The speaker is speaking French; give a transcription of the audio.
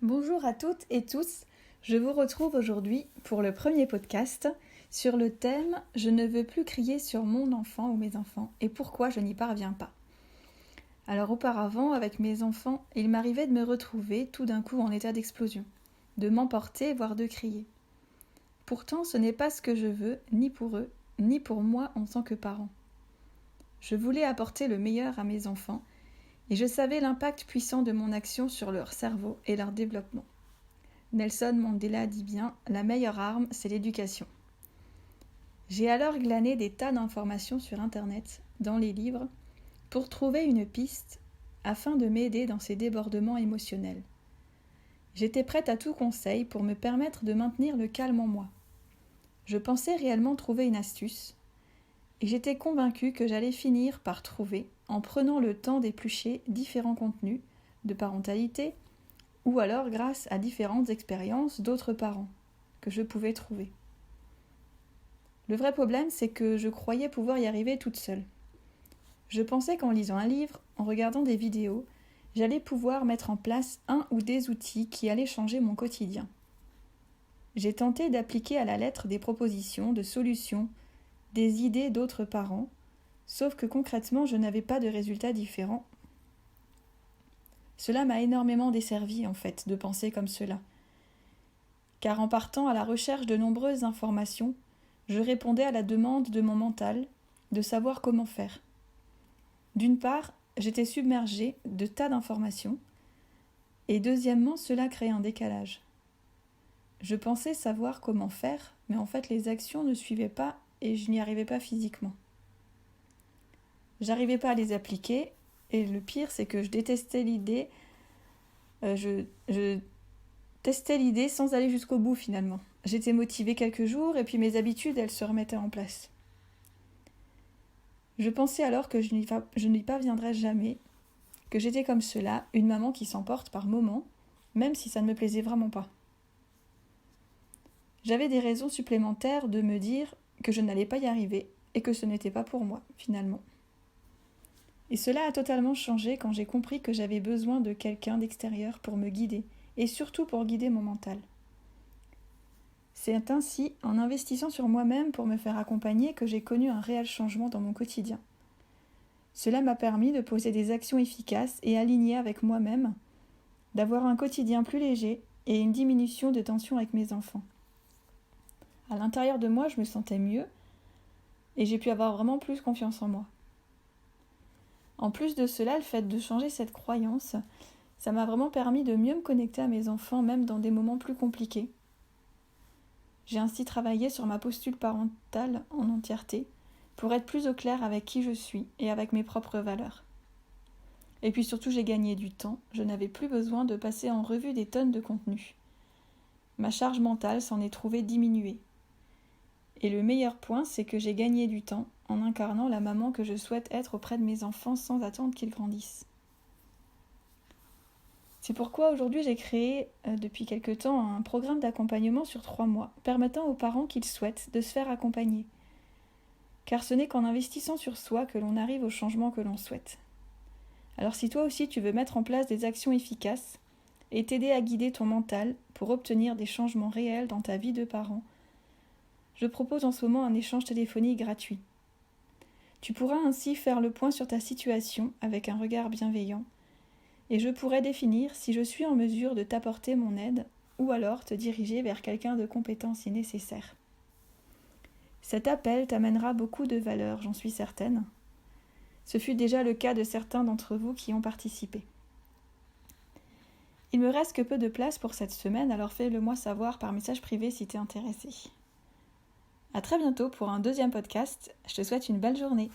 Bonjour à toutes et tous, je vous retrouve aujourd'hui pour le premier podcast sur le thème « Je ne veux plus crier sur mon enfant ou mes enfants et pourquoi je n'y parviens pas ». Alors auparavant, avec mes enfants, il m'arrivait de me retrouver tout d'un coup en état d'explosion, de m'emporter voire de crier. Pourtant, ce n'est pas ce que je veux, ni pour eux, ni pour moi en tant que parent. Je voulais apporter le meilleur à mes enfants et je savais l'impact puissant de mon action sur leur cerveau et leur développement. Nelson Mandela dit bien « La meilleure arme, c'est l'éducation ». J'ai alors glané des tas d'informations sur Internet, dans les livres, pour trouver une piste afin de m'aider dans ces débordements émotionnels. J'étais prête à tout conseil pour me permettre de maintenir le calme en moi. Je pensais réellement trouver une astuce, et j'étais convaincue que j'allais finir par trouver, en prenant le temps d'éplucher différents contenus de parentalité, ou alors grâce à différentes expériences d'autres parents que je pouvais trouver. Le vrai problème, c'est que je croyais pouvoir y arriver toute seule. Je pensais qu'en lisant un livre, en regardant des vidéos, j'allais pouvoir mettre en place un ou des outils qui allaient changer mon quotidien. J'ai tenté d'appliquer à la lettre des propositions, de solutions, des idées d'autres parents, sauf que concrètement, je n'avais pas de résultats différents. Cela m'a énormément desservi, en fait, de penser comme cela. Car en partant à la recherche de nombreuses informations, je répondais à la demande de mon mental de savoir comment faire. D'une part, j'étais submergée de tas d'informations, et deuxièmement, cela créait un décalage. Je pensais savoir comment faire, mais en fait les actions ne suivaient pas et je n'y arrivais pas physiquement. J'arrivais pas à les appliquer, et le pire c'est que je détestais l'idée, je testais l'idée sans aller jusqu'au bout finalement. J'étais motivée quelques jours et puis mes habitudes elles se remettaient en place. Je pensais alors que je n'y parviendrais jamais, que j'étais comme cela, une maman qui s'emporte par moments, même si ça ne me plaisait vraiment pas. J'avais des raisons supplémentaires de me dire que je n'allais pas y arriver et que ce n'était pas pour moi, finalement. Et cela a totalement changé quand j'ai compris que j'avais besoin de quelqu'un d'extérieur pour me guider, et surtout pour guider mon mental. C'est ainsi, en investissant sur moi-même pour me faire accompagner, que j'ai connu un réel changement dans mon quotidien. Cela m'a permis de poser des actions efficaces et alignées avec moi-même, d'avoir un quotidien plus léger et une diminution de tension avec mes enfants. À l'intérieur de moi, je me sentais mieux et j'ai pu avoir vraiment plus confiance en moi. En plus de cela, le fait de changer cette croyance, ça m'a vraiment permis de mieux me connecter à mes enfants, même dans des moments plus compliqués. J'ai ainsi travaillé sur ma posture parentale en entièreté, pour être plus au clair avec qui je suis et avec mes propres valeurs. Et puis surtout, j'ai gagné du temps, je n'avais plus besoin de passer en revue des tonnes de contenu. Ma charge mentale s'en est trouvée diminuée. Et le meilleur point, c'est que j'ai gagné du temps en incarnant la maman que je souhaite être auprès de mes enfants sans attendre qu'ils grandissent. C'est pourquoi aujourd'hui j'ai créé depuis quelque temps un programme d'accompagnement sur 3 mois, permettant aux parents qui le souhaitent de se faire accompagner. Car ce n'est qu'en investissant sur soi que l'on arrive au changement que l'on souhaite. Alors si toi aussi tu veux mettre en place des actions efficaces et t'aider à guider ton mental pour obtenir des changements réels dans ta vie de parent, je propose en ce moment un échange téléphonique gratuit. Tu pourras ainsi faire le point sur ta situation avec un regard bienveillant et je pourrai définir si je suis en mesure de t'apporter mon aide ou alors te diriger vers quelqu'un de compétent si nécessaire. Cet appel t'amènera beaucoup de valeur, j'en suis certaine. Ce fut déjà le cas de certains d'entre vous qui ont participé. Il me reste que peu de place pour cette semaine, alors fais-le moi savoir par message privé si t'es intéressé. À très bientôt pour un deuxième podcast. Je te souhaite une belle journée.